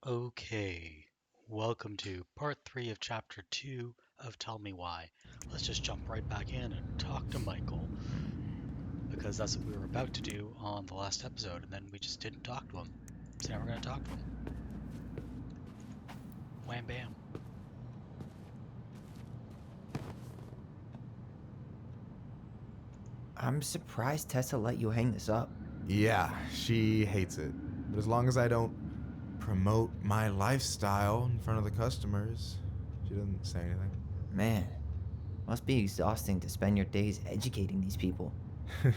Okay, welcome to part 3 of chapter 2 of Tell Me Why. Let's just jump right back in and talk to Michael, because that's what we were about to do on the last episode, and then we just didn't talk to him. So now we're going to talk to him. Wham bam. I'm surprised Tessa let you hang this up. Yeah, she hates it. But as long as I don't promote my lifestyle in front of the customers, she doesn't say anything. Man, must be exhausting to spend your days educating these people.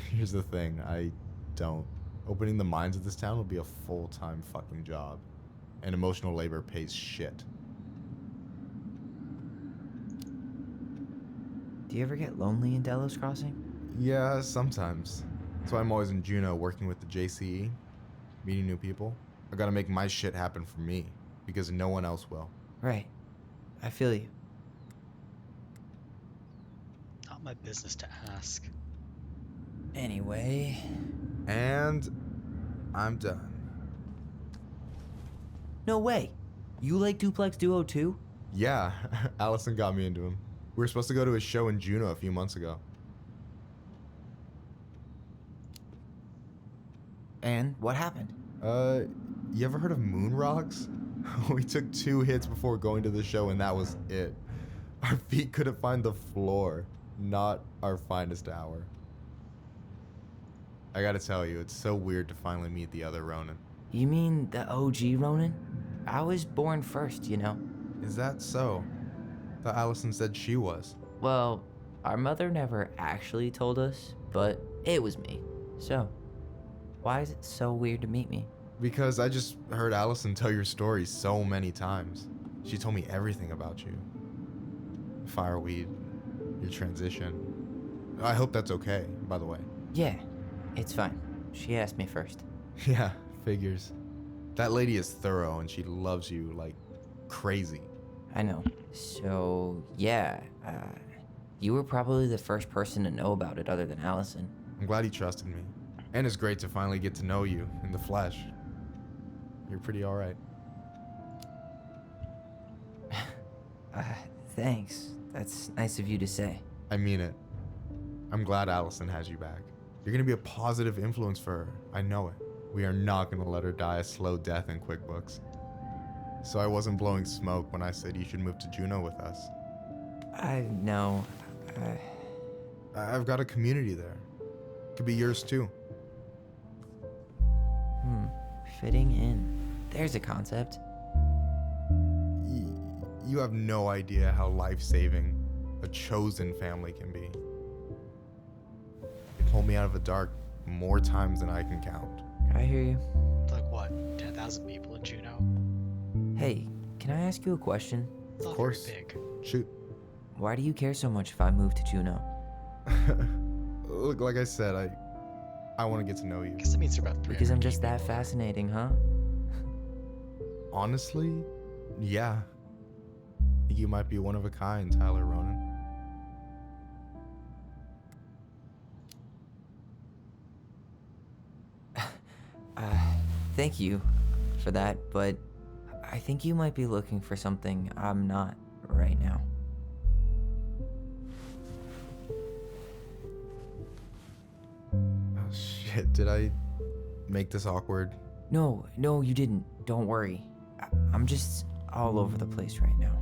Here's the thing, I don't. Opening the mines of this town will be a full-time fucking job. And emotional labor pays shit. Do you ever get lonely in Delos Crossing? Yeah, sometimes. That's why I'm always in Juneau working with the JCE, meeting new people. I gotta make my shit happen for me, because no one else will. Right. I feel you. Not my business to ask. Anyway... And I'm done. No way! You like Duplex Duo too? Yeah, Allison got me into him. We were supposed to go to a show in Juneau a few months ago. And what happened? You ever heard of moon rocks? We took 2 hits before going to the show and that was it. Our feet couldn't find the floor. Not our finest hour. I gotta tell you, it's so weird to finally meet the other Ronin. You mean the OG Ronin? I was born first, you know. Is that so? Thought Allison said she was. Well, our mother never actually told us, but it was me. So, why is it so weird to meet me? Because I just heard Allison tell your story so many times. She told me everything about you. Fireweed, your transition. I hope that's okay, by the way. Yeah, it's fine. She asked me first. Yeah, figures. That lady is thorough and she loves you like crazy. I know. So, yeah, you were probably the first person to know about it other than Allison. I'm glad he trusted me. And it's great to finally get to know you in the flesh. You're pretty alright. Thanks. That's nice of you to say. I mean it. I'm glad Allison has you back. You're gonna be a positive influence for her. I know it. We are not gonna let her die a slow death in QuickBooks. So I wasn't blowing smoke when I said you should move to Juneau with us. I know. I've got a community there. Could be yours too. Fitting in. There's a concept. You have no idea how life-saving a chosen family can be. It pulled me out of the dark more times than I can count. I hear you. Like what, 10,000 people in Juneau? Hey, can I ask you a question? It's not Of course. very big. Shoot. Why do you care so much if I move to Juneau? Look, like I said, I want to get to know you. I guess that means they're about 300 Because I'm just people. that fascinating, huh? Honestly, yeah. I think you might be one of a kind, Tyler Ronan. Thank you for that, but I think you might be looking for something I'm not right now. Oh shit, did I make this awkward? No, you didn't. Don't worry. I'm just all over the place right now.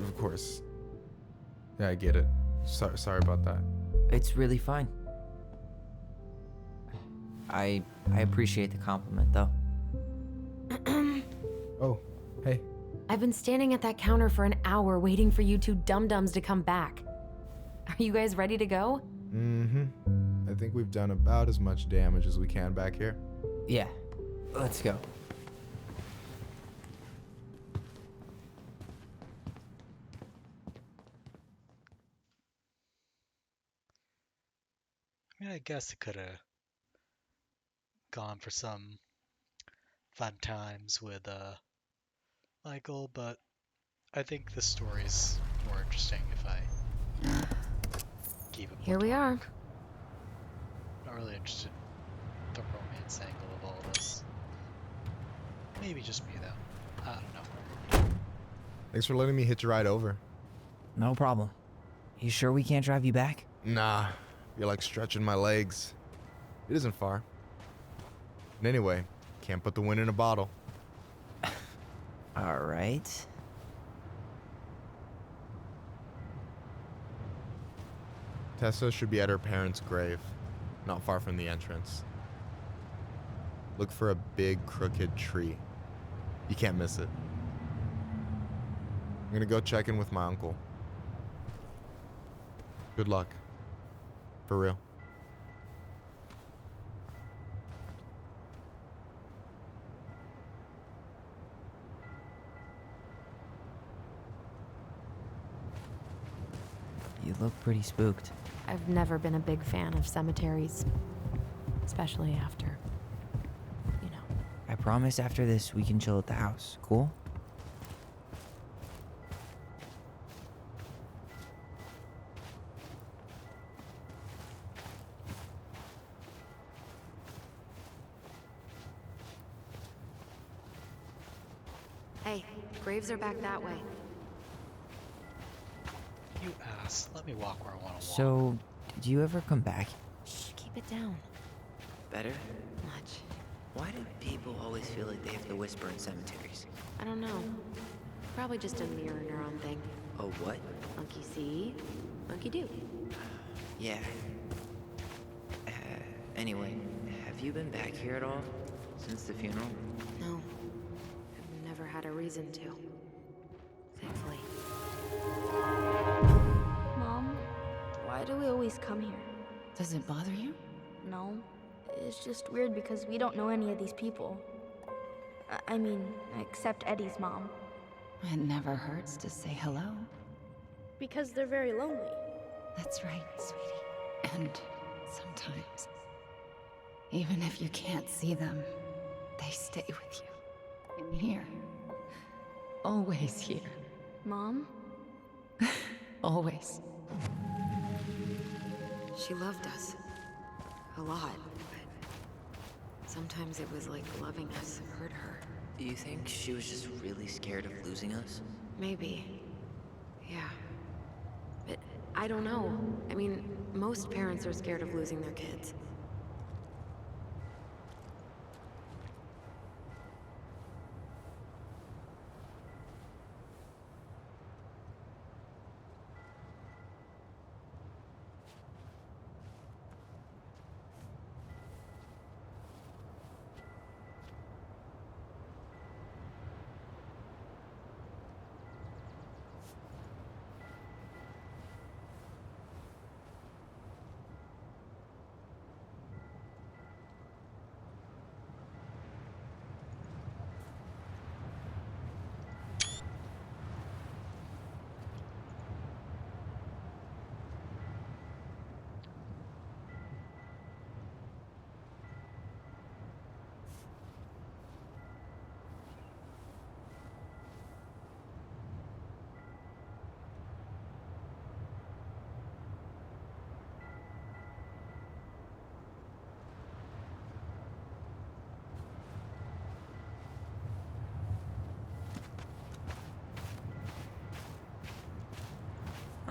Of course. Yeah, I get it. Sorry about that. It's really fine. I appreciate the compliment, though. Oh, hey. I've been standing at that counter for an hour waiting for you two dum-dums to come back. Are you guys ready to go? I think we've done about as much damage as we can back here. Yeah, let's go. I mean, I guess it could have gone for some fun times with Michael, but I think the story's more interesting if I keep it. Here we are. Not really interested in the romance angle of all this. Maybe just me, though. I don't know. Thanks for letting me hitch a ride over. No problem. You sure we can't drive you back? Nah, you're like stretching my legs. It isn't far. And anyway, can't put the wind in a bottle. All right. Tessa should be at her parents' grave, not far from the entrance. Look for a big crooked tree. You can't miss it. I'm gonna go check in with my uncle. Good luck. For real. You look pretty spooked. I've never been a big fan of cemeteries, especially after, you know. I promise after this we can chill at the house. Cool? Hey, graves are back that way. You ass. Let me walk where I want to walk. So, did you ever come back? Shh, keep it down. Better? Much. Why do people always feel like they have to whisper in cemeteries? I don't know. Probably just a mirror neuron thing. Oh, what? Monkey see, monkey do. Yeah. Anyway, have you been back here at all? Since the funeral? No. I've never had a reason to. Thankfully. Mom, why do we always come here? Does it bother you? No. It's just weird because we don't know any of these people. I mean, except Eddie's mom. It never hurts to say hello. Because they're very lonely. That's right, sweetie. And sometimes, even if you can't see them, they stay with you. In here. Always here. Mom? Always. She loved us. A lot. But sometimes it was like loving us hurt her. Do you think she was just really scared of losing us? Maybe. Yeah. But I don't know. I mean, most parents are scared of losing their kids.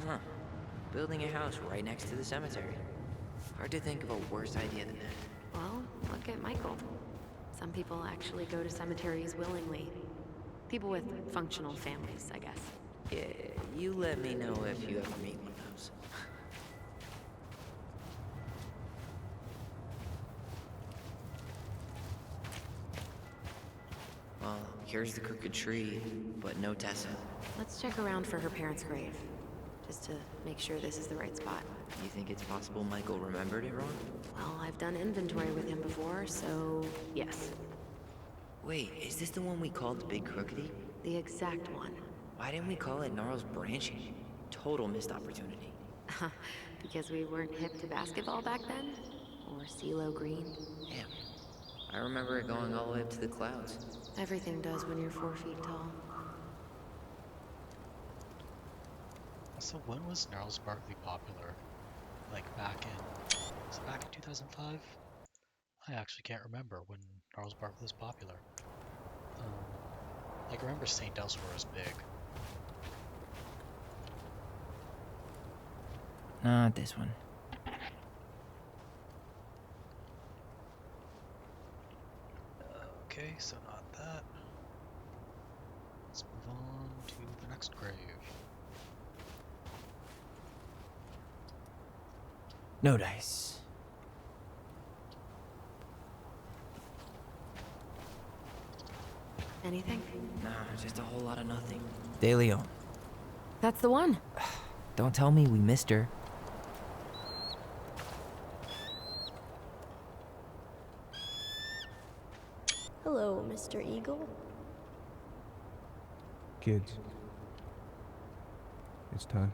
Huh. Building a house right next to the cemetery. Hard to think of a worse idea than that. Well, look at Michael. Some people actually go to cemeteries willingly. People with functional families, I guess. Yeah, you let me know if you ever meet one of those. Well, here's the crooked tree, but no Tessa. Let's check around for her parents' grave. Just to make sure this is the right spot. You think it's possible Michael remembered it wrong? Well, I've done inventory with him before, so yes. Wait, is this the one we called the Big Crookedy? The exact one. Why didn't we call it Gnarls Branching? Total missed opportunity. Because we weren't hip to basketball back then? Or CeeLo Green? Damn. I remember it going all the way up to the clouds. Everything does when you're 4 feet tall. So when was Gnarls Barkley popular? Like was it back in 2005? I actually can't remember when Gnarls Barkley was popular. Like, I remember St. Elsewhere was big. Not this one. Okay, so not that. Let's move on to the next grave. No dice. Anything? Nah, just a whole lot of nothing. De Leon. That's the one. Don't tell me we missed her. Hello, Mr. Eagle. Kids, it's time.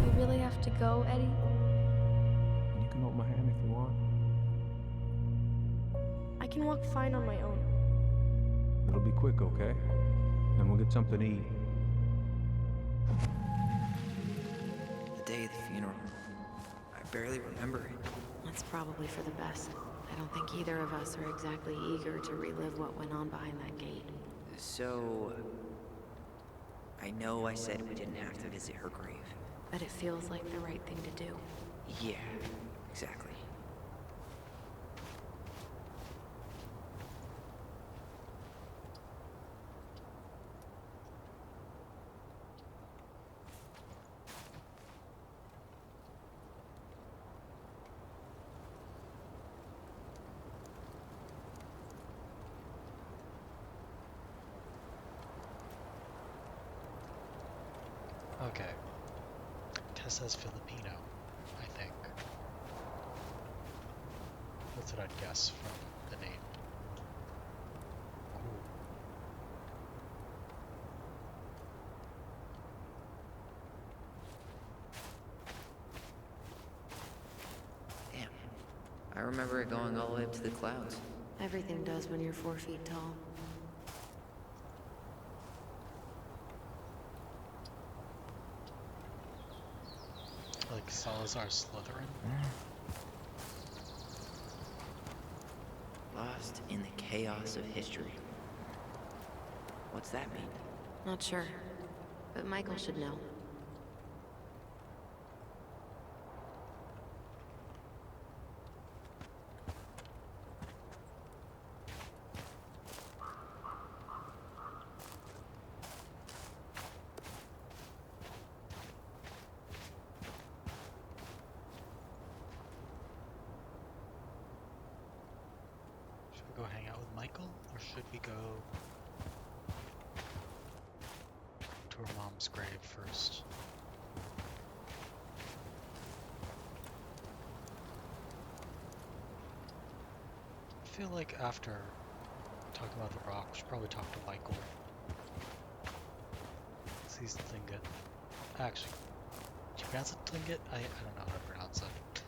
We really have to go, Eddie? You can hold my hand if you want. I can walk fine on my own. It'll be quick, okay? Then we'll get something to eat. The day of the funeral. I barely remember it. That's probably for the best. I don't think either of us are exactly eager to relive what went on behind that gate. So... I know I said we didn't have to visit her grave. But it feels like the right thing to do. Yeah, exactly. Okay. Tessa's Filipino, I think. That's what I'd guess from the name. Cool. Damn. I remember it going all the way up to the clouds. Everything does when you're 4 feet tall. Like Salazar Slytherin? Lost in the chaos of history. What's that mean? Not sure. But Michael should know. Should we go hang out with Michael, or should we go to her mom's grave first? I feel like after talking about the rock, we should probably talk to Michael. He's Tlingit. Actually, do you pronounce it Tlingit? I don't know how to pronounce it.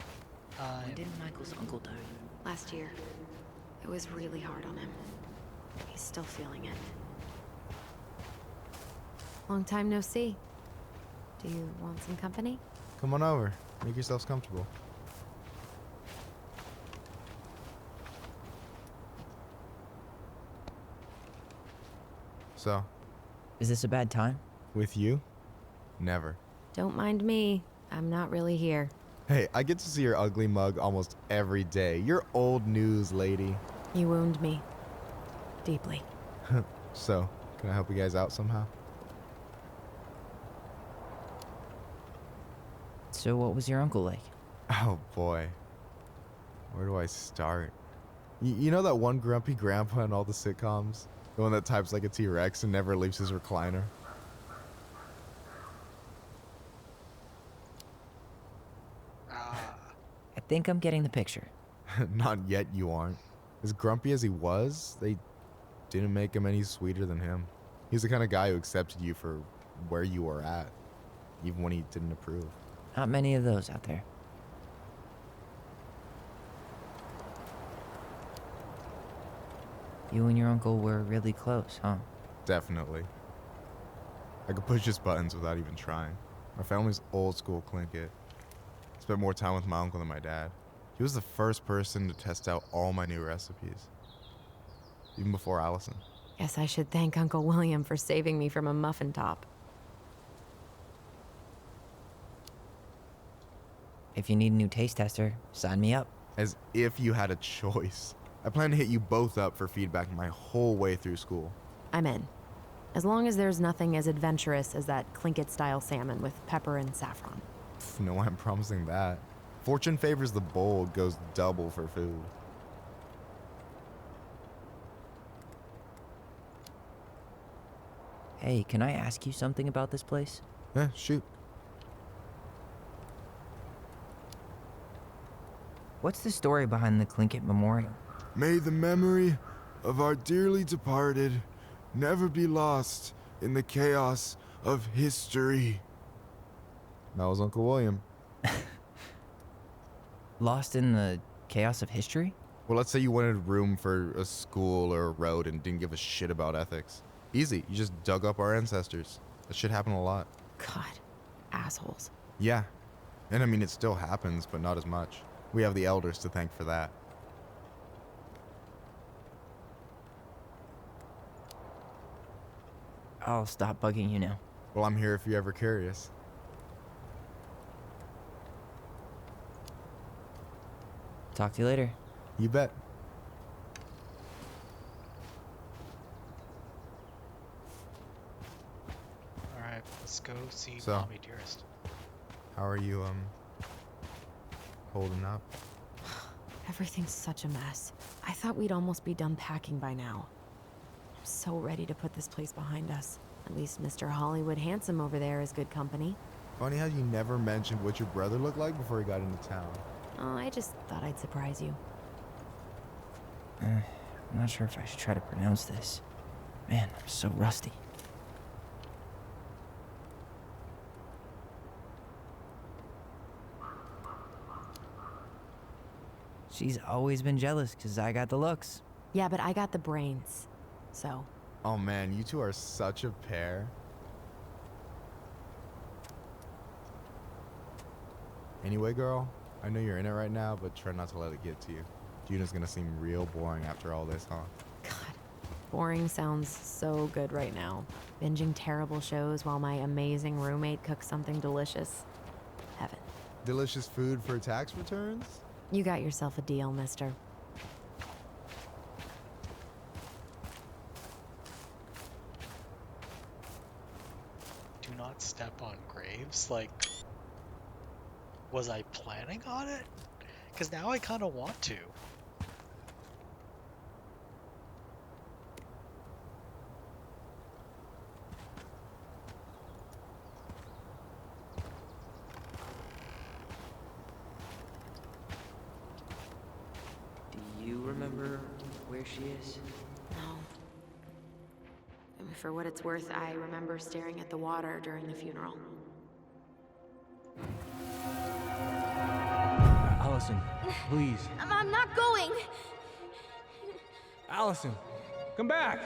When did Michael's uncle die? Last year. It was really hard on him. He's still feeling it. Long time no see. Do you want some company? Come on over. Make yourselves comfortable. So, Is this a bad time? with you? Never. Don't mind me. I'm not really here. Hey, I get to see your ugly mug almost every day. You're old news, lady. You wound me. Deeply. So, can I help you guys out somehow? So what was your uncle like? Oh boy. Where do I start? You know that one grumpy grandpa in all the sitcoms? The one that types like a T-Rex and never leaves his recliner? I think I'm getting the picture. Not yet, you aren't. As grumpy as he was, they didn't make him any sweeter than him. He's the kind of guy who accepted you for where you were at, even when he didn't approve. Not many of those out there. You and your uncle were really close, huh? Definitely. I could push his buttons without even trying. My family's old school Tlingit. Spent more time with my uncle than my dad. He was the first person to test out all my new recipes. Even before Allison. Guess I should thank Uncle William for saving me from a muffin top. If you need a new taste tester, sign me up. As if you had a choice. I plan to hit you both up for feedback my whole way through school. I'm in. As long as there's nothing as adventurous as that Tlingit-style salmon with pepper and saffron. No, I'm promising that. Fortune favors the bold, goes double for food. Hey, can I ask you something about this place? Yeah, shoot. What's the story behind the Tlingit Memorial? May the memory of our dearly departed never be lost in the chaos of history. That was Uncle William. Lost in the chaos of history? Well, let's say you wanted room for a school or a road and didn't give a shit about ethics. Easy, you just dug up our ancestors. That shit happened a lot. God, assholes. Yeah, and I mean, it still happens, but not as much. We have the elders to thank for that. I'll stop bugging you now. Well, I'm here if you're ever curious. Talk to you later. You bet. Alright, let's go see So- Mommy Dearest. How are you, holding up? Everything's such a mess. I thought we'd almost be done packing by now. I'm so ready to put this place behind us. At least Mr. Hollywood Handsome over there is good company. Funny how you never mentioned what your brother looked like before he got into town. Oh, I just thought I'd surprise you. I'm not sure if I should try to pronounce this. Man, I'm so rusty. She's always been jealous because I got the looks. Yeah, but I got the brains. So, Oh man, you two are such a pair. Anyway, girl, I know you're in it right now, but try not to let it get to you. Juna's gonna seem real boring after all this, huh? God, boring sounds so good right now. Binging terrible shows while my amazing roommate cooks something delicious. Heaven. Delicious food for tax returns? You got yourself a deal, mister. Do not step on graves? Like, was I planning on it? Because now I kind of want to. Do you remember where she is? No. I mean, for what it's worth, I remember staring at the water during the funeral. Allison, please. I'm not going. Allison, come back!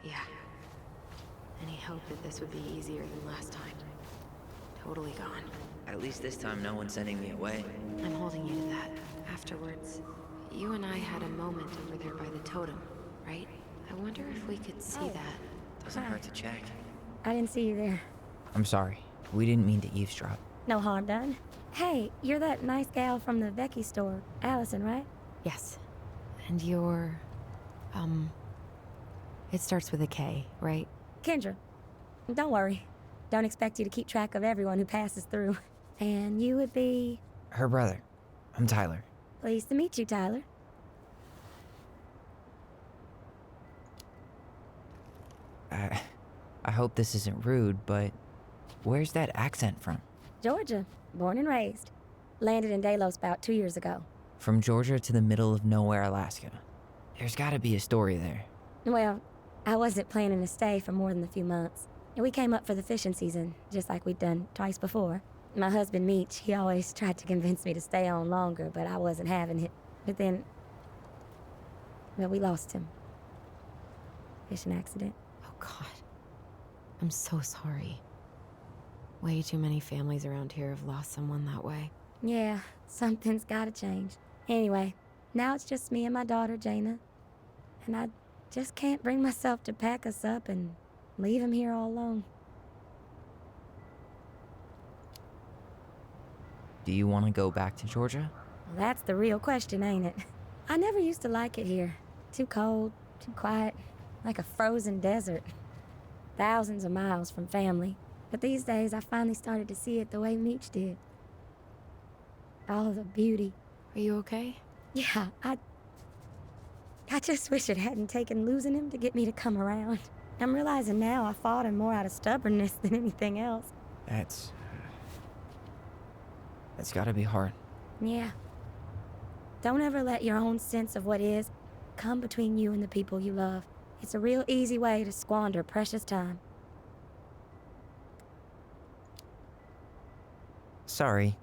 Yeah. Any hope that this would be easier than last time? Totally gone. At least this time no one's sending me away. I'm holding you to that. Afterwards, you and I had a moment over there by the totem, right? I wonder if we could see that. Doesn't hurt to check. I didn't see you there. I'm sorry. We didn't mean to eavesdrop. No harm done. Hey, you're that nice gal from the Becky store, Allison, right? Yes. And you're... It starts with a K, right? Kendra. Don't worry. Don't expect you to keep track of everyone who passes through. And you would be... Her brother. I'm Tyler. Pleased to meet you, Tyler. I hope this isn't rude, but where's that accent from? Georgia. Born and raised. Landed in Delos about 2 years ago. From Georgia to the middle of nowhere, Alaska. There's gotta be a story there. Well, I wasn't planning to stay for more than a few months. We came up for the fishing season, just like we'd done twice before. My husband, Meech, he always tried to convince me to stay on longer, but I wasn't having it. But then, well, we lost him. Fishing accident. Oh, God. I'm so sorry. Way too many families around here have lost someone that way. Yeah, something's gotta change. Anyway, now it's just me and my daughter, Jaina. And I just can't bring myself to pack us up and leave him here all alone. Do you want to go back to Georgia? Well, that's the real question, ain't it? I never used to like it here. Too cold, too quiet, like a frozen desert. Thousands of miles from family. But these days, I finally started to see it the way Meech did. All the beauty. Are you okay? Yeah, I just wish it hadn't taken losing him to get me to come around. I'm realizing now I fought him more out of stubbornness than anything else. That's gotta be hard. Yeah. Don't ever let your own sense of what is come between you and the people you love. It's a real easy way to squander precious time. Sorry.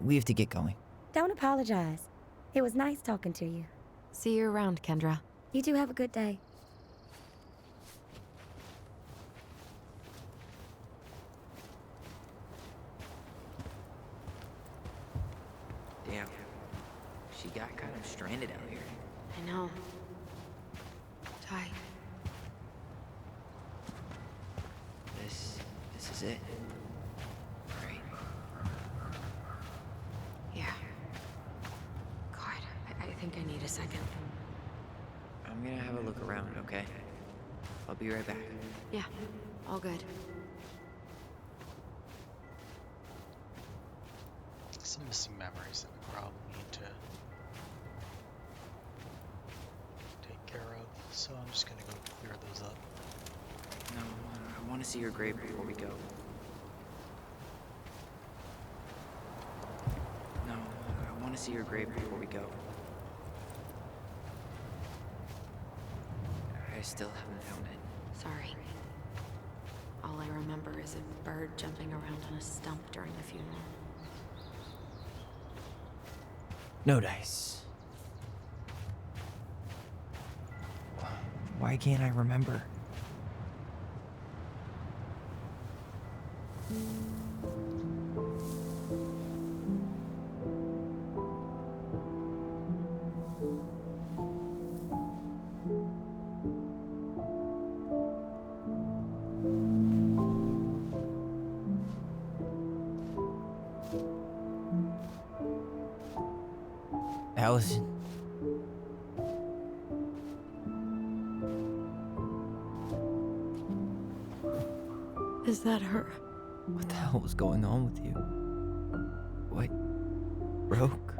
We have to get going. Don't apologize. It was nice talking to you. See you around, Kendra. You two have a good day. Damn. She got kind of stranded out here. I know. Ty. This is it. Right. Yeah. God, I think I need a second. I'm gonna have a look around, okay? I'll be right back. Yeah, all good. Some missing memories that we probably need to take care of, so I'm just gonna go clear those up. No, I want to see your grave before we go. No, I want to see your grave before we go. I still haven't found it. Sorry. All I remember is a bird jumping around on a stump during the funeral. No dice. Why can't I remember? Allison. Is that her? What the hell was going on with you? What? Broke?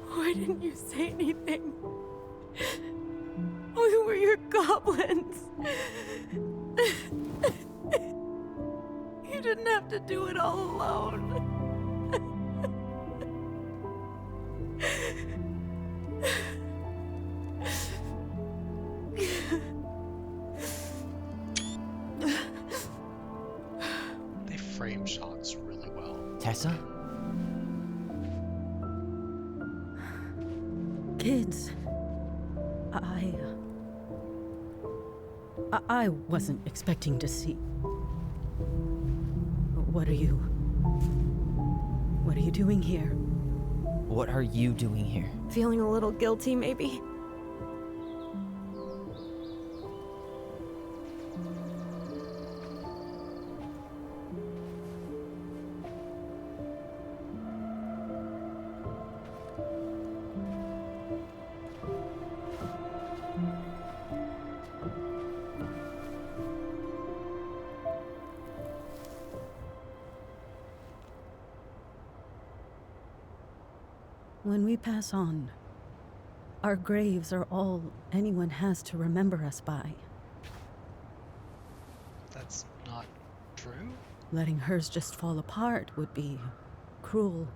Why didn't you say anything? We were your goblins. You didn't have to do it all alone. They frame shots really well. Tessa? Kids, I wasn't expecting to see. What are you doing here? What are you doing here? Feeling a little guilty, maybe? When we pass on, our graves are all anyone has to remember us by. That's not true? Letting hers just fall apart would be cruel.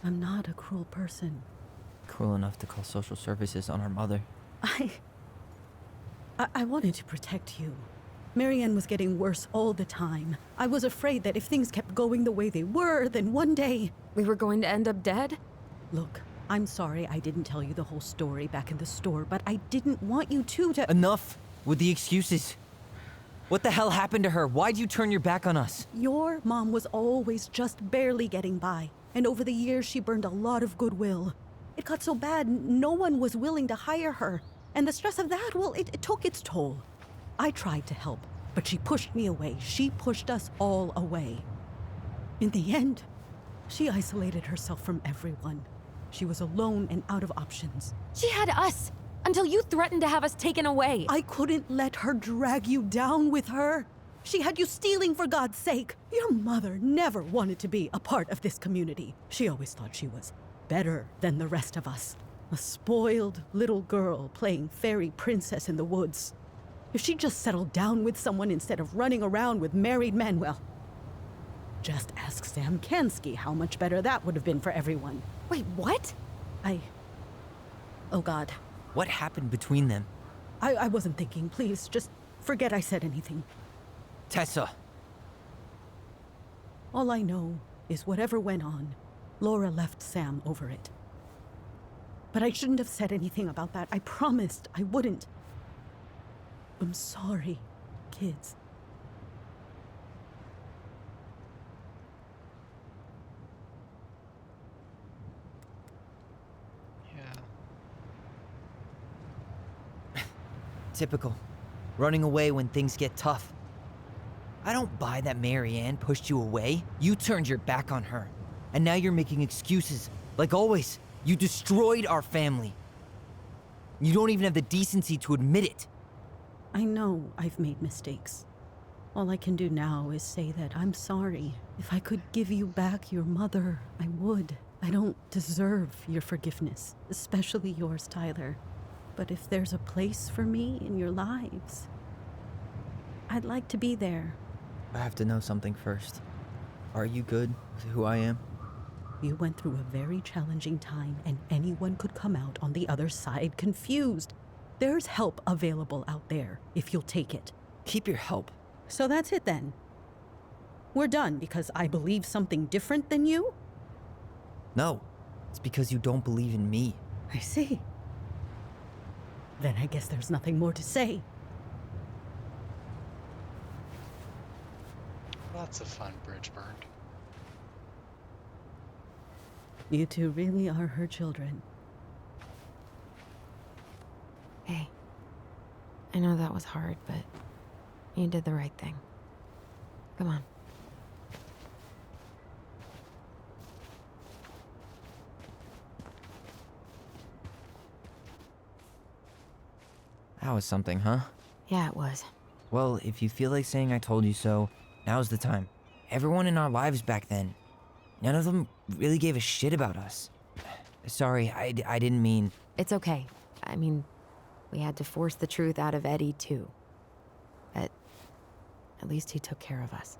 I'm not a cruel person. Cruel enough to call social services on our mother. I wanted to protect you. Marianne was getting worse all the time. I was afraid that if things kept going the way they were, then one day... We were going to end up dead? Look, I'm sorry I didn't tell you the whole story back in the store, but I didn't want you to... Enough with the excuses. What the hell happened to her? Why'd you turn your back on us? Your mom was always just barely getting by, and over the years she burned a lot of goodwill. It got so bad, no one was willing to hire her, and the stress of that, well, it took its toll. I tried to help, but she pushed me away. She pushed us all away. In the end, she isolated herself from everyone. She was alone and out of options. She had us! Until you threatened to have us taken away! I couldn't let her drag you down with her. She had you stealing for God's sake. Your mother never wanted to be a part of this community. She always thought she was better than the rest of us. A spoiled little girl playing fairy princess in the woods. If she just settled down with someone instead of running around with married men, well, just ask Sam Kansky how much better that would have been for everyone. Wait, what? Oh God. What happened between them? I wasn't thinking. Please, just forget I said anything. Tessa. All I know is whatever went on, Laura left Sam over it. But I shouldn't have said anything about that. I promised I wouldn't. I'm sorry, kids. Yeah. Typical. Running away when things get tough. I don't buy that Marianne pushed you away. You turned your back on her. And now you're making excuses. Like always, you destroyed our family. You don't even have the decency to admit it. I know I've made mistakes. All I can do now is say that I'm sorry. If I could give you back your mother, I would. I don't deserve your forgiveness, especially yours, Tyler. But if there's a place for me in your lives, I'd like to be there. I have to know something first. Are you good with who I am? You went through a very challenging time, and anyone could come out on the other side confused. There's help available out there, if you'll take it. Keep your help. So that's it then. We're done because I believe something different than you? No, it's because you don't believe in me. I see. Then I guess there's nothing more to say. Lots of fun, bridge burned. You two really are her children. Hey, I know that was hard, but you did the right thing. Come on. That was something, huh? Yeah, it was. Well, if you feel like saying I told you so, now's the time. Everyone in our lives back then, none of them really gave a shit about us. Sorry, I didn't mean... It's okay. I mean, we had to force the truth out of Eddie, too. But at least he took care of us.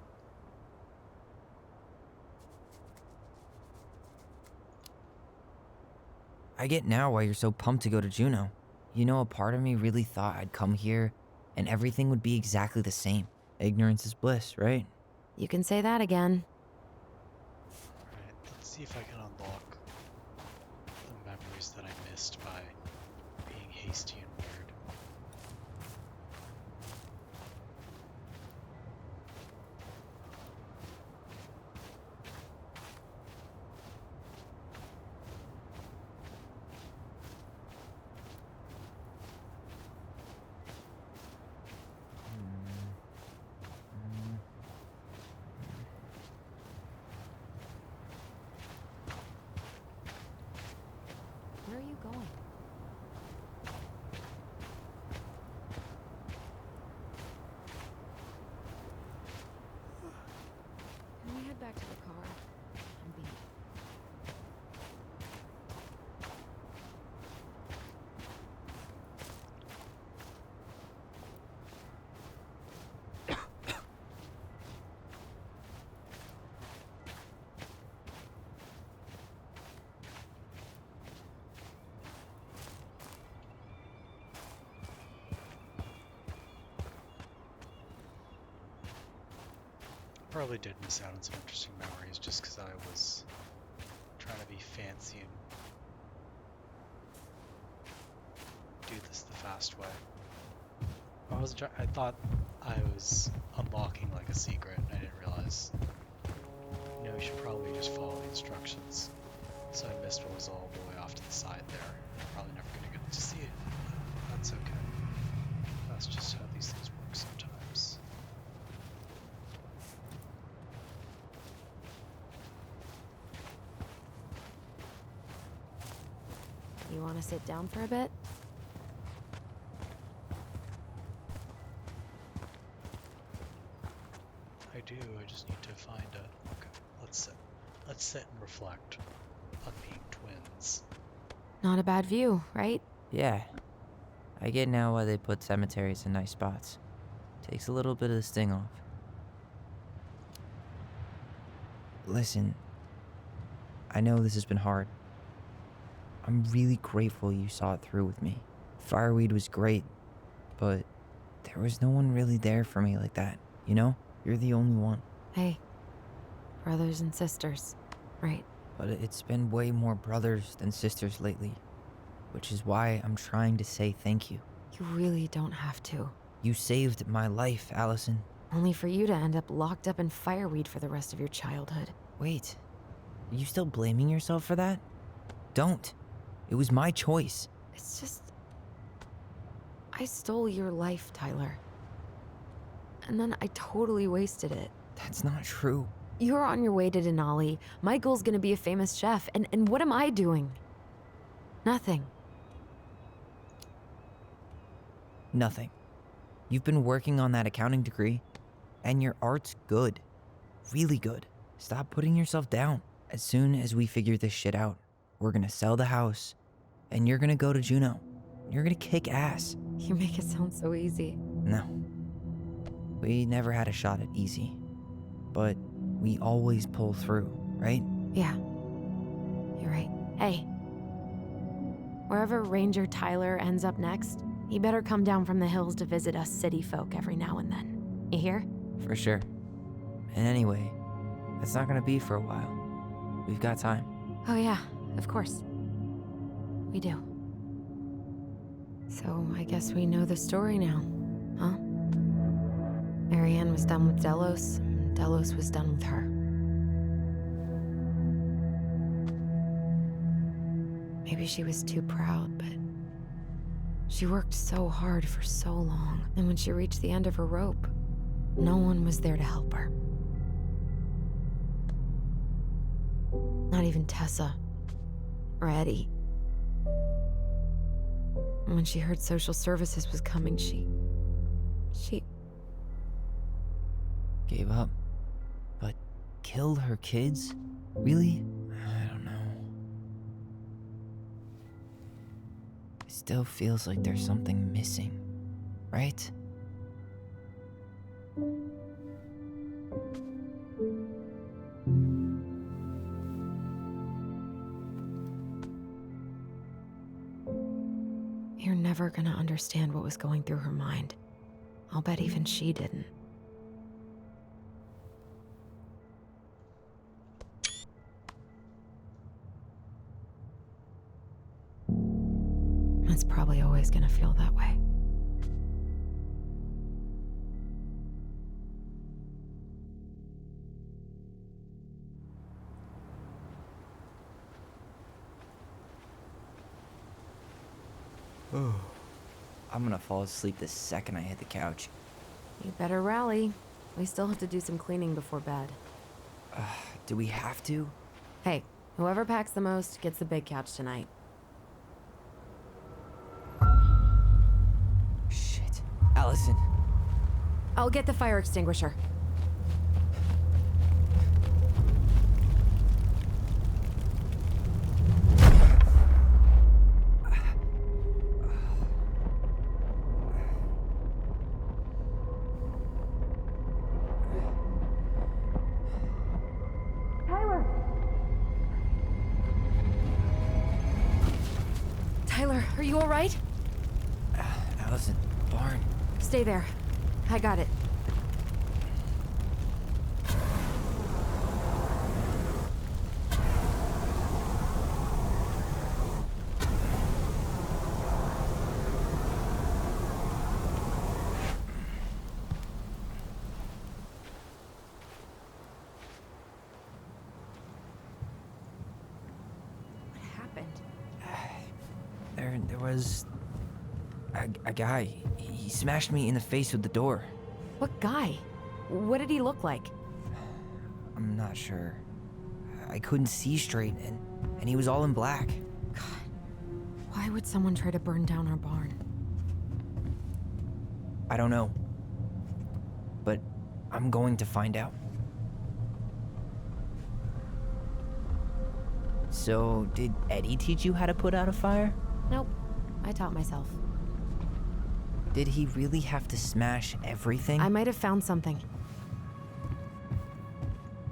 I get now why you're so pumped to go to Juneau. You know, a part of me really thought I'd come here and everything would be exactly the same. Ignorance is bliss, right? You can say that again. Alright, let's see if I can unlock the memories that I missed by being hasty and weird. Where are you going? Can we head back to the car? I'm beat. Probably did miss out on some interesting memories just because I was trying to be fancy and do this the fast way. I thought I was unlocking like a secret, and I didn't realize. You should probably just follow the instructions. So I missed what was all the way off to the side there. I'm probably never gonna get to see it. But that's okay. That's just how these things work sometimes. You want to sit down for a bit? I do, I just need to find a... Okay, let's sit and reflect on being twins. Not a bad view, right? Yeah. I get now why they put cemeteries in nice spots. Takes a little bit of the sting off. Listen, I know this has been hard. I'm really grateful you saw it through with me. Fireweed was great, but there was no one really there for me like that, you know? You're the only one. Hey, brothers and sisters, right? But it's been way more brothers than sisters lately, which is why I'm trying to say thank you. You really don't have to. You saved my life, Allison. Only for you to end up locked up in fireweed for the rest of your childhood. Wait, are you still blaming yourself for that? Don't. It was my choice. It's just... I stole your life, Tyler. And then I totally wasted it. That's not true. You're on your way to Denali. Michael's gonna be a famous chef, and what am I doing? Nothing. Nothing. You've been working on that accounting degree, and your art's good. Really good. Stop putting yourself down. As soon as we figure this shit out, we're gonna sell the house, and you're gonna go to Juneau. You're gonna kick ass. You make it sound so easy. No. We never had a shot at easy. But we always pull through, right? Yeah. You're right. Hey. Wherever Ranger Tyler ends up next, he better come down from the hills to visit us city folk every now and then. You hear? For sure. And anyway, that's not gonna be for a while. We've got time. Oh yeah, of course. We do. So I guess we know the story now, huh? Marianne was done with Delos, and Delos was done with her. Maybe she was too proud, but she worked so hard for so long, and when she reached the end of her rope, no one was there to help her. Not even Tessa or Eddie. And when she heard social services was coming, she Gave up. But killed her kids? Really? I don't know. It still feels like there's something missing, right? You're never gonna understand what was going through her mind. I'll bet even she didn't. It's probably always gonna feel that way. I'm gonna fall asleep the second I hit the couch. You better rally. We still have to do some cleaning before bed. Do we have to? Hey, whoever packs the most gets the big couch tonight. Shit. Allison. I'll get the fire extinguisher. Tyler, are you all right? Allison, barn. Stay there. I got it. there was a guy. He smashed me in the face with the door. What guy? What did he look like? I'm not sure. I couldn't see straight, and he was all in black. Why would someone try to burn down our barn? I don't know. But I'm going to find out. So, did Eddie teach you how to put out a fire? Nope. I taught myself. Did he really have to smash everything? I might have found something.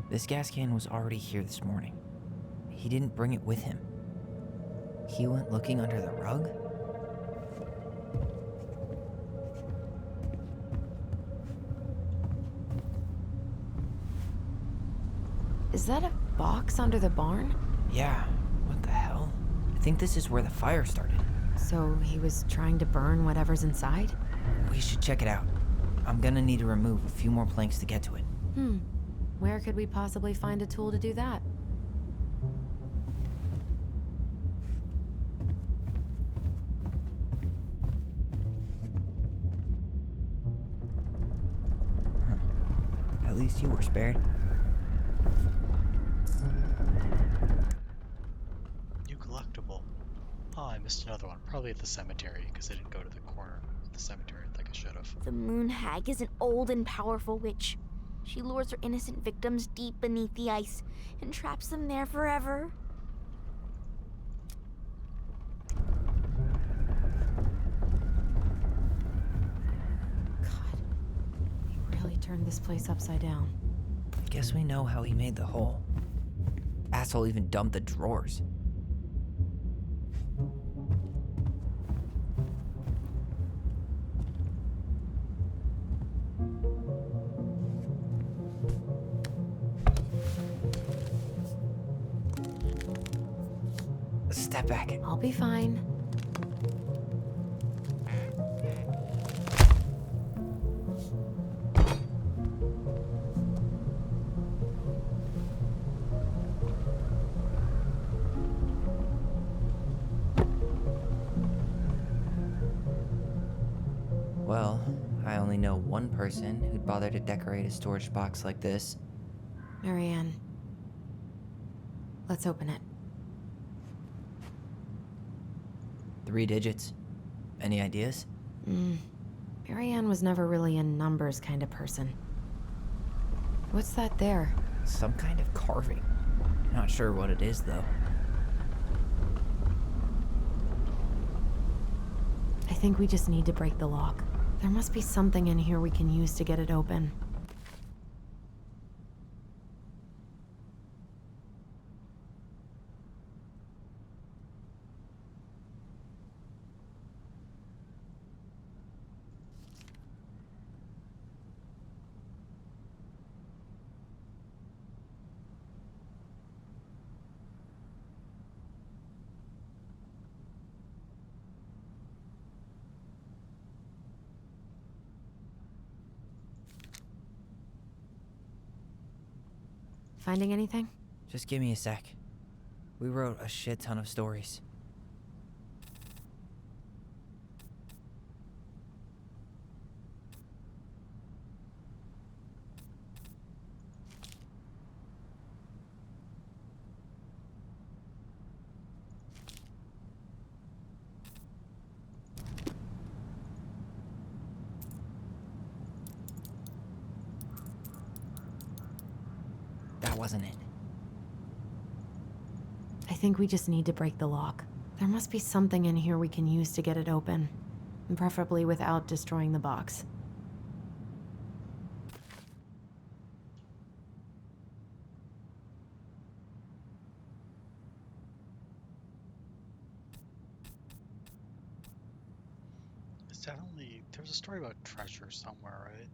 This gas can was already here this morning. He didn't bring it with him. He went looking under the rug? Is that a box under the barn? Yeah, what the hell? I think this is where the fire started. So he was trying to burn whatever's inside? We should check it out. I'm gonna need to remove a few more planks to get to it. Where could we possibly find a tool to do that? At least you were spared. New collectible. Oh, I missed another one. Probably at the cemetery, because I didn't go to the corner of the cemetery like I should have. The Moon Hag is an old and powerful witch. She lures her innocent victims deep beneath the ice and traps them there forever. God, he really turned this place upside down. Guess we know how he made the hole. Asshole even dumped the drawers. Step back. I'll be fine. Well, I only know one person who'd bother to decorate a storage box like this. Marianne. Let's open it. 3 digits. Any ideas? Marianne was never really a numbers kind of person. What's that there? Some kind of carving. Not sure what it is, though. I think we just need to break the lock. There must be something in here we can use to get it open. Finding anything? Just give me a sec. We wrote a shit ton of stories. That wasn't it. I think we just need to break the lock. There must be something in here we can use to get it open. And preferably without destroying the box. It's definitely... There was a story about treasure somewhere, right?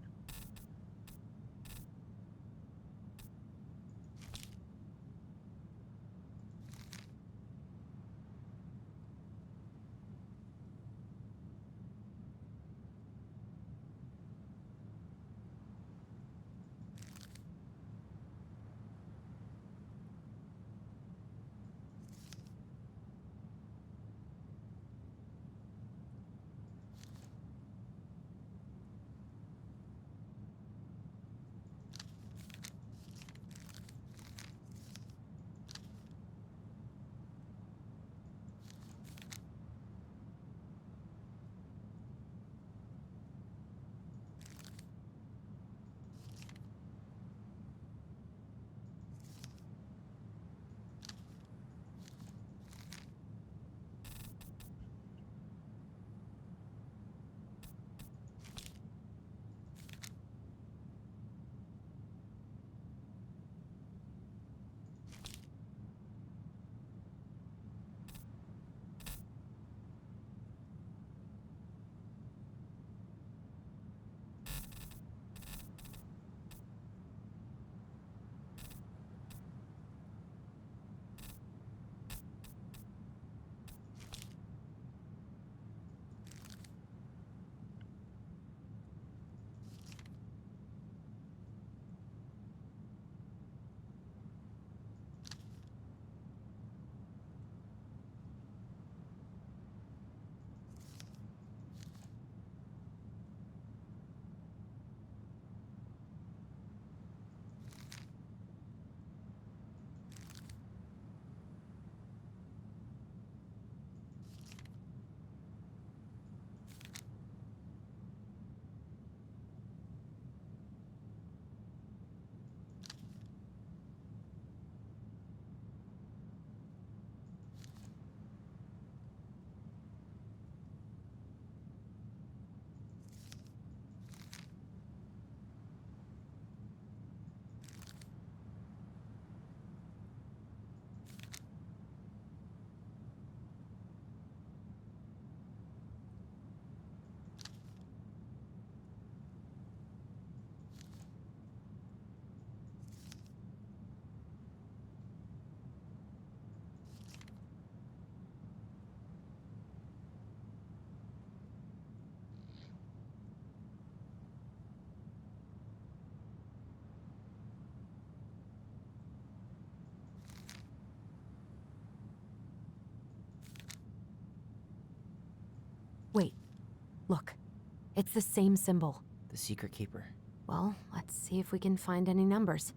It's the same symbol. The secret keeper. Well, let's see if we can find any numbers.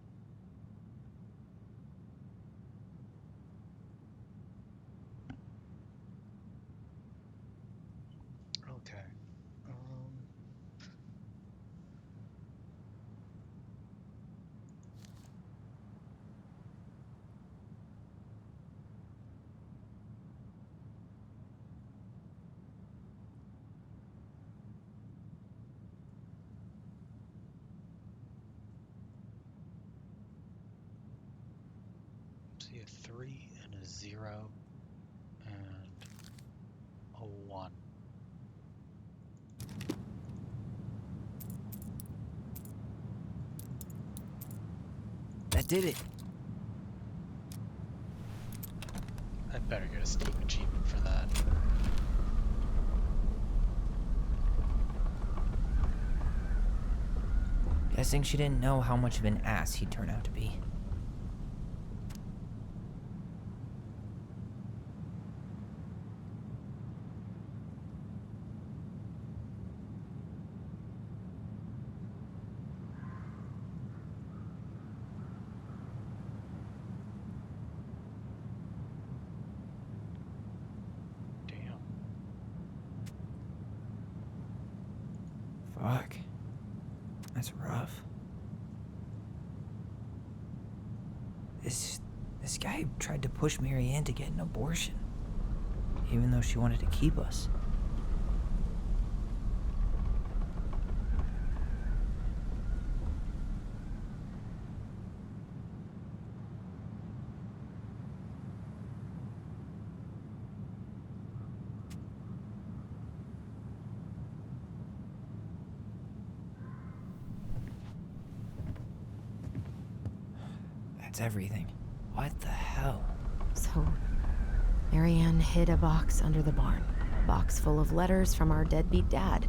Okay. Um, see a 3 and a 0 and a 1. That did it. I better get a Steam achievement for that. Guessing she didn't know how much of an ass he'd turn out to be. Damn. Fuck. That's rough. This guy tried to push Marianne to get an abortion, even though she wanted to keep us. That's everything. What the hell? So, Marianne hid a box under the barn. A box full of letters from our deadbeat dad.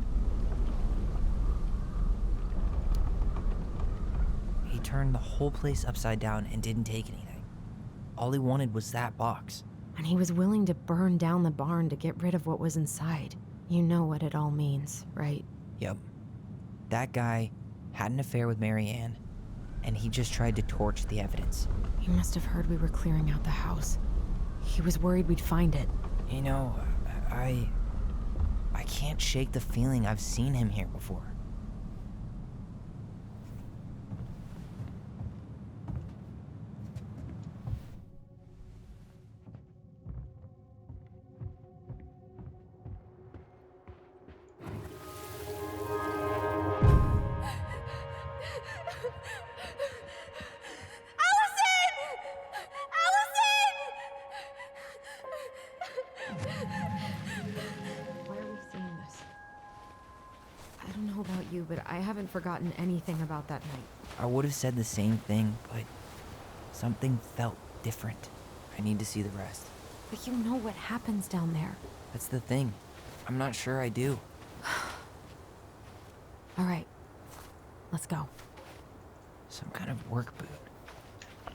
He turned the whole place upside down and didn't take anything. All he wanted was that box. And he was willing to burn down the barn to get rid of what was inside. You know what it all means, right? Yep. That guy had an affair with Marianne, and he just tried to torch the evidence. He must have heard we were clearing out the house. He was worried we'd find it. You know, I can't shake the feeling I've seen him here before. Why are we seeing this? I don't know about you, but I haven't forgotten anything about that night. I would have said the same thing, but something felt different. I need to see the rest. But you know what happens down there. That's the thing. I'm not sure I do. All right, let's go. Some kind of work boot.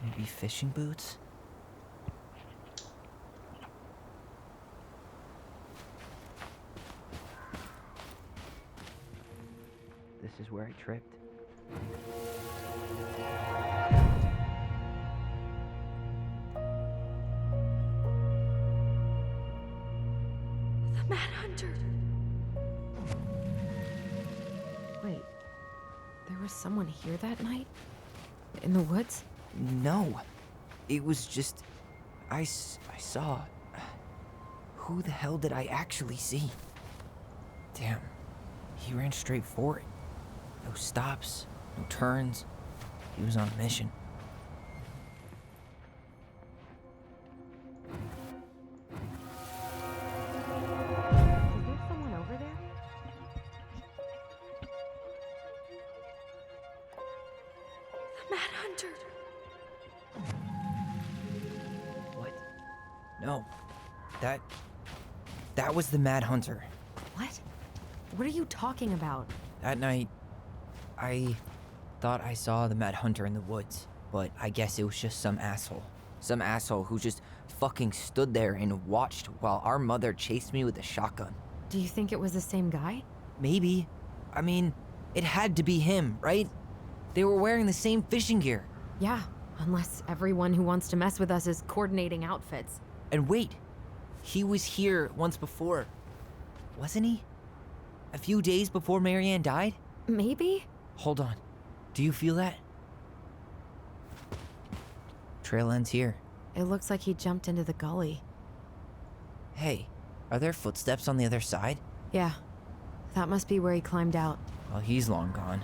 Maybe fishing boots? This is where I tripped. The Mad Hunter. Wait, there was someone here that night? In the woods? No. It was just... I saw... Who the hell did I actually see? Damn. He ran straight for it. No stops, no turns. He was on a mission. Is there someone over there? The Mad Hunter. What? No. That was the Mad Hunter. What? What are you talking about? That night, I thought I saw the Mad Hunter in the woods, but I guess it was just some asshole. Some asshole who just fucking stood there and watched while our mother chased me with a shotgun. Do you think it was the same guy? Maybe, I mean, it had to be him, right? They were wearing the same fishing gear. Yeah, unless everyone who wants to mess with us is coordinating outfits. And wait, he was here once before, wasn't he? A few days before Marianne died? Maybe? Hold on. Do you feel that? Trail ends here. It looks like he jumped into the gully. Hey, are there footsteps on the other side? Yeah, that must be where he climbed out. Well, he's long gone.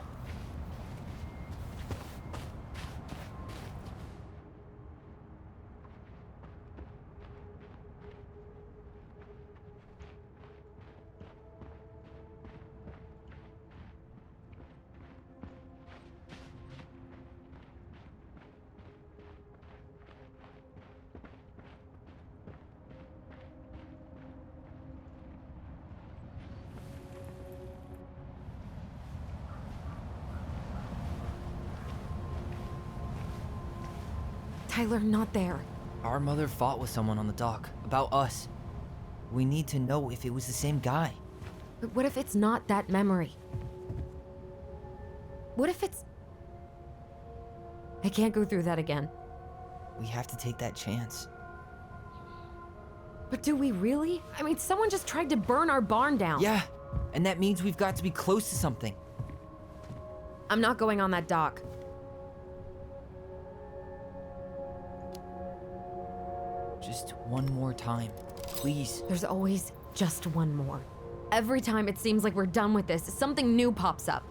Tyler, not there. Our mother fought with someone on the dock about us. We need to know if it was the same guy. But what if it's not that memory? What if it's... I can't go through that again. We have to take that chance. But do we really? I mean, someone just tried to burn our barn down. Yeah, and that means we've got to be close to something. I'm not going on that dock. Just one more time, please. There's always just one more. Every time it seems like we're done with this, something new pops up.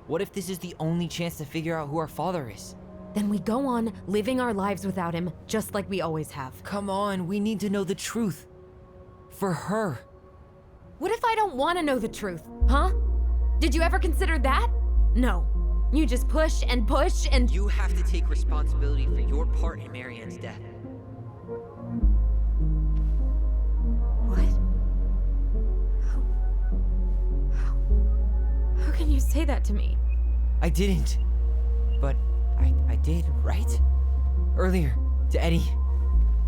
What if this is the only chance to figure out who our father is? Then we go on living our lives without him, just like we always have. Come on, we need to know the truth. For her. What if I don't want to know the truth, huh? Did you ever consider that? No. You just push and push and... You have to take responsibility for your part in Marianne's death. What? How can you say that to me? I didn't. But I did, right? Earlier, to Eddie.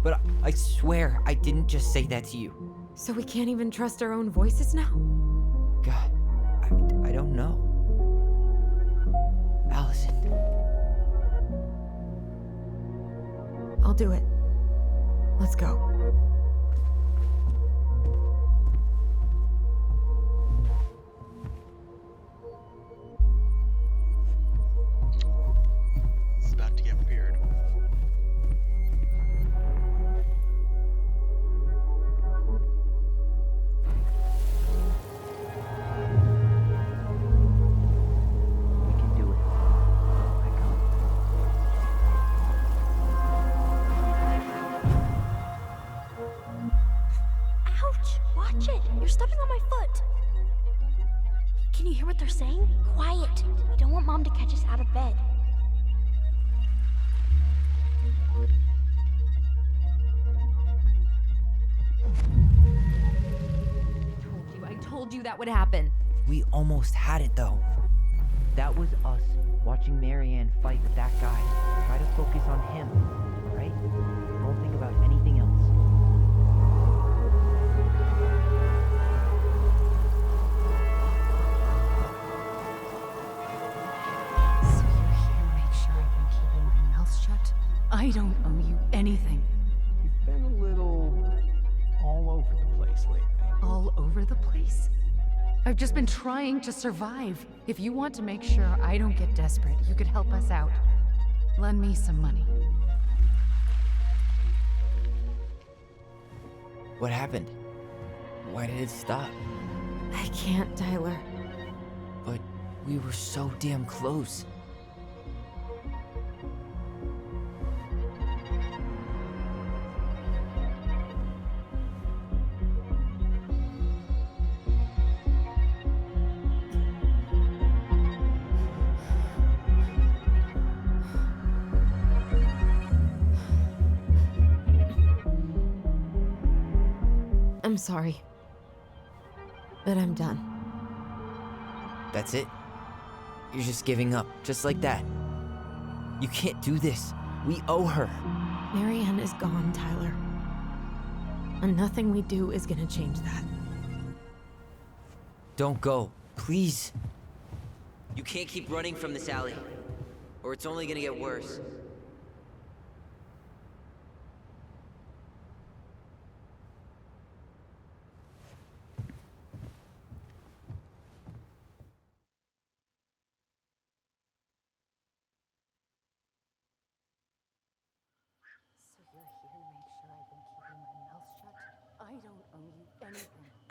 But I swear I didn't just say that to you. So we can't even trust our own voices now? God, I don't know. Allison. I'll do it. Let's go. It's about to get weird. We can do it. I got Ouch! Watch it! You're stepping on my foot! Can you hear what they're saying? Quiet! We don't want Mom to catch us out of bed. I told you that would happen. We almost had it though. That was us watching Marianne fight with that guy. Try to focus on him, right? Don't think about anything else. So you're here to make sure I've been keeping my mouth shut? I don't owe you anything. You've been a little all over the place lately. All over the place? I've just been trying to survive. If you want to make sure I don't get desperate, you could help us out. Lend me some money. What happened? Why did it stop? I can't, Tyler. But we were so damn close. I'm sorry. But I'm done. That's it? You're just giving up, just like that. You can't do this. We owe her. Marianne is gone, Tyler. And nothing we do is gonna change that. Don't go, Please. You can't keep running from this alley, or it's only gonna get worse.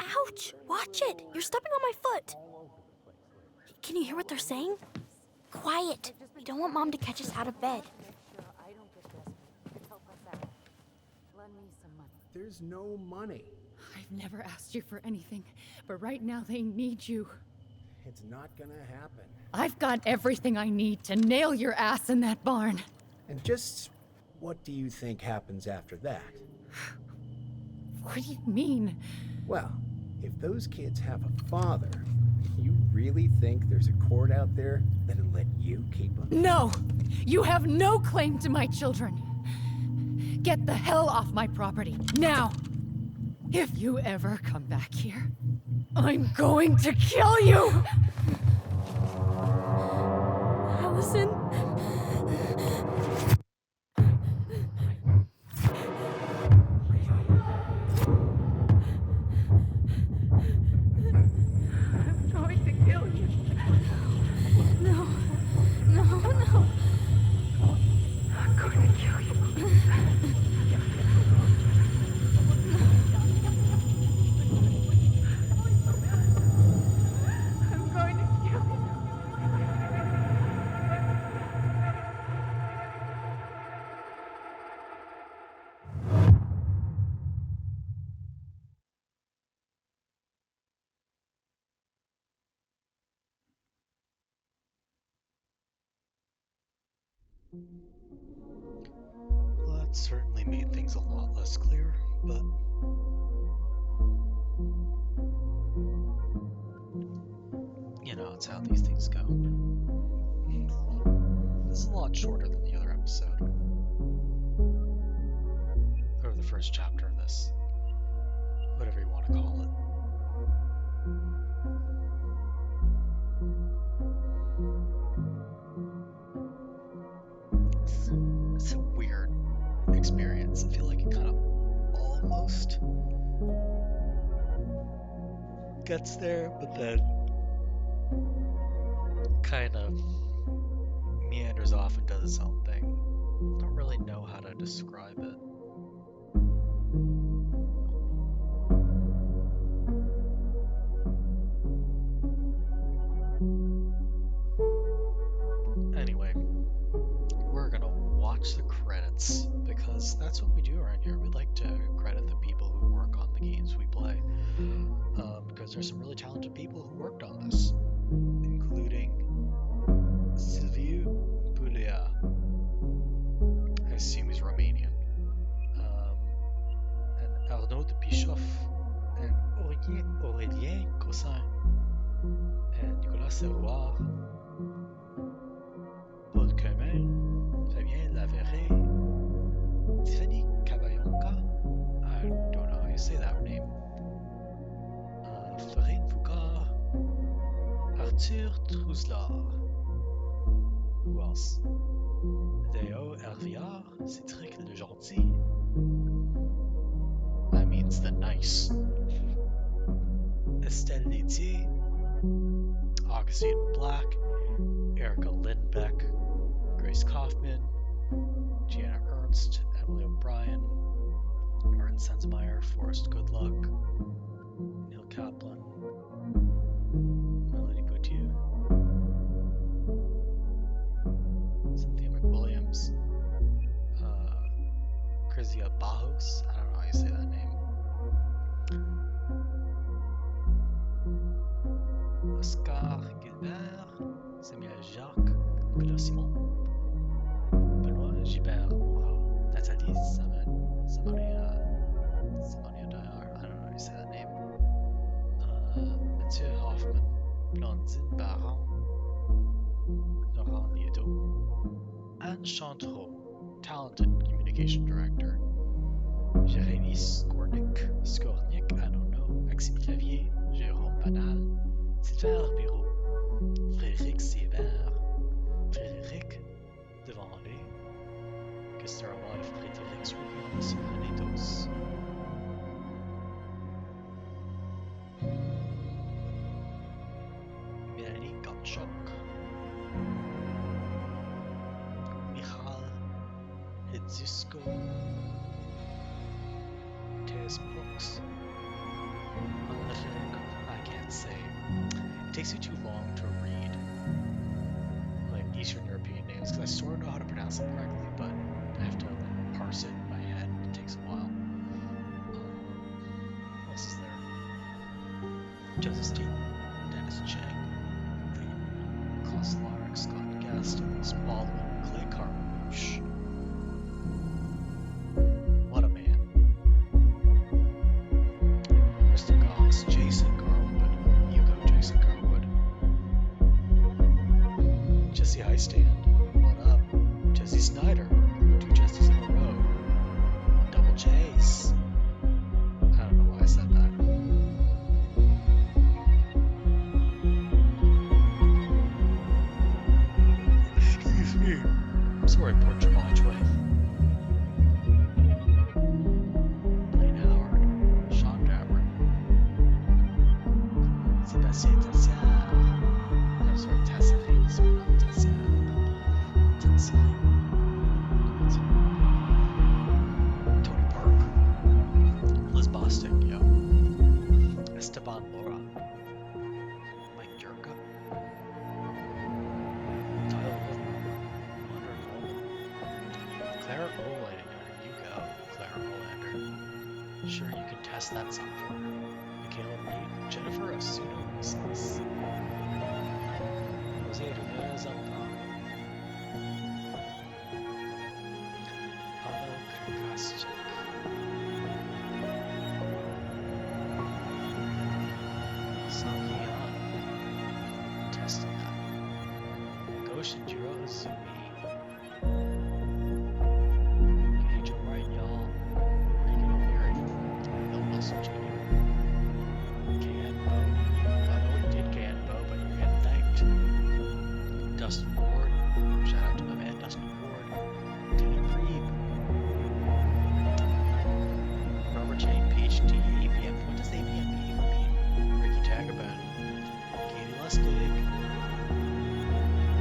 Ouch! Watch it! You're stepping on my foot! Can you hear what they're saying? Quiet! We don't want Mom to catch us out of bed. There's no money. I've never asked you for anything, but right now they need you. It's not gonna happen. I've got everything I need to nail your ass in that barn. And just what do you think happens after that? What do you mean? Well, if those kids have a father, you really think there's a court out there that'll let you keep them? No! You have no claim to my children. Get the hell off my property, now! If you ever come back here, I'm going to kill you! Allison? I'm going to kill you. No. No, no. I'm going to kill you. I'm going to kill you. Well, that certainly made things a lot less clear, but you know, it's how these things go. This is a lot shorter than the other episode. Or the first chapter of this. Whatever you want to call it. It's a weird experience. I feel like it kind of almost gets there, but then kind of meanders off and does its own thing. Don't really know how to describe it. Anyway, we're gonna watch the credits because that's what we do around here. We like to credit the people who work on the games we play because there's some really talented people who worked on this, including Silviu Bulea. I assume he's Romanian. And Arnaud de Bischoff, and Aurélien Cossin, and Nicolas Serroir, Paul Comin, Fabien Laverret, Tiffany Cabayonga, I don't know how you say that name, Florine Foucault, Arthur Trouslar. Who else? Deo Herviard, Cédric Le Gentil. That means the nice. Estelle Laitier, Augustine Black, Erica Lindbeck, Grace Kaufman, Gianna Ernst, Emily O'Brien, Martin Sensmeyer, Forrest Goodluck, Neil Kaplan, Melody Boutier, Cynthia McWilliams, Krizia Bajos, I don't know how you say that name, Oscar Gilbert, Samuel Jacques, Nicolas Simon, Benoît Gilbert Moura, Nathalie Samaria Dayar, I don't know how you say that name, Mathieu Hoffman, Blandine Baron, Laurent Liedo, Anne Chantreau, talented communication director, Jérémy Skornik, I don't know, Maxime Clavier, Jérôme Banal, Sylvain Bureau. Frédéric Sévère. Frédéric devant les. Because there are a lot of Frédérics working on this Renetos. Mélanie Gottschalk. Michal Hedzusko. Matthias Brooks. I can't say. It takes me too long to read like Eastern European names because I sort of know how to pronounce them correctly, but I have to like parse it in my head. It takes a while. What else is there? Joseph Steen, Dennis Chang, Klaus Lark, Scott Guest, Ellis Baldwin, Clay Carmouche. What a man. Krista Cox, Jason Garwood, Hugo Jason Garwood, Jesse Highstand, what up? Jesse Snyder, 2 Jesses in a row, double J's. I don't know why I said that. Excuse me. Sorry, Portugal, Troy. Blaine Howard, Sean Dabber, Sébastien Tessier. I'm sorry, Tessier. Sorry, not Tessier. Tessier. Tony Park. Liz Bostic, yo. Esteban Laura. Mike Jerka. Tyler Whitman. Andre Coleman. Clara Olander. You go, Clara Olander. Sure, you can test that song for her. Michaela Reed. Jennifer Asuno Rosas. Jose Rivera Zambrano. Pavel Krikasczyk. Saki-han. Testing that. Goshinjiro Izumi. Katie Jo Wright, y'all. Regan O'Leary. Bill Wilson Jr. KN Bo. I know you did KN Bo, but you're getting thanked. Dustin Ward. Shout out to my man Dustin Ward. Kenny Preeb. Robert Jane PhD. ABM. What does ABM even mean? Ricky Tagaban. Katie Lustig.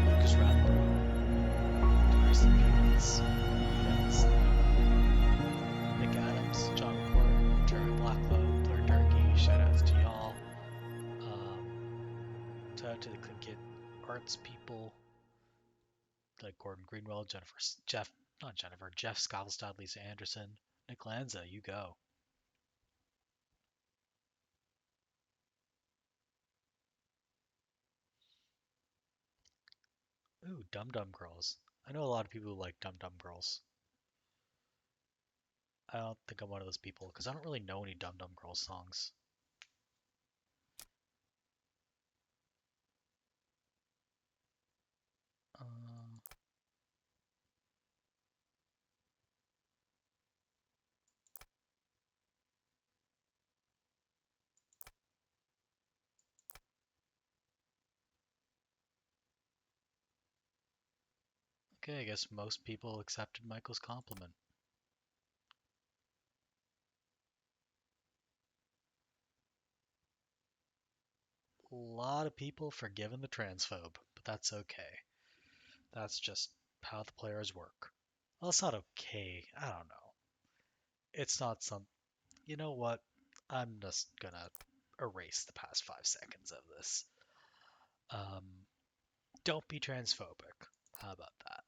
Lucas Rathbone. Darcy Peanuts. Nick Adams. John Court. Jerry Blacklow. Blair Durkee. Shout outs to y'all. Shout out to the Clinkit arts people. Like Gordon Greenwell, Jeff Skalstad, Lisa Anderson, Nick Lanza, you go. Ooh, Dum Dum Girls. I know a lot of people who like Dum Dum Girls. I don't think I'm one of those people because I don't really know any Dum Dum Girls songs. Okay, I guess most people accepted Michael's compliment. A lot of people forgiving the transphobe, but that's okay. That's just how the players work. Well, it's not okay. I don't know. It's not some. You know what? I'm just gonna erase the past 5 seconds of this. Don't be transphobic. How about that?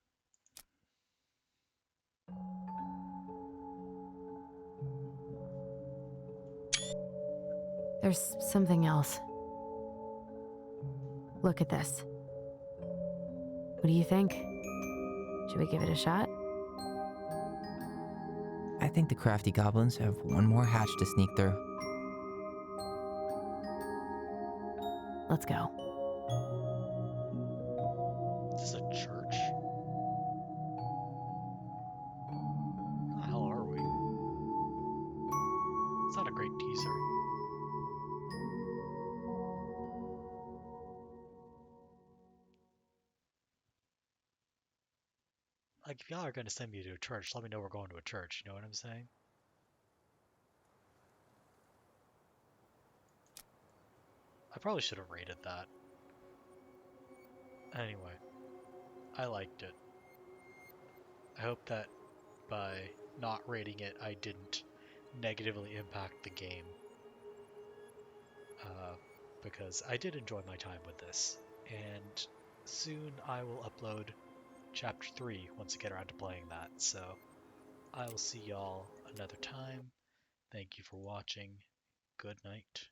There's something else. Look at this. What do you think? Should we give it a shot? I think the crafty goblins have one more hatch to sneak through. Let's go. Is this a church? Where the hell are we? It's not a great teaser. Like, if y'all are gonna send me to a church, let me know we're going to a church. You know what I'm saying? I probably should have rated that. Anyway, I liked it. I hope that by not rating it, I didn't negatively impact the game. Because I did enjoy my time with this. And soon I will upload Chapter 3 once I get around to playing that. So I will see y'all another time. Thank you for watching. Good night.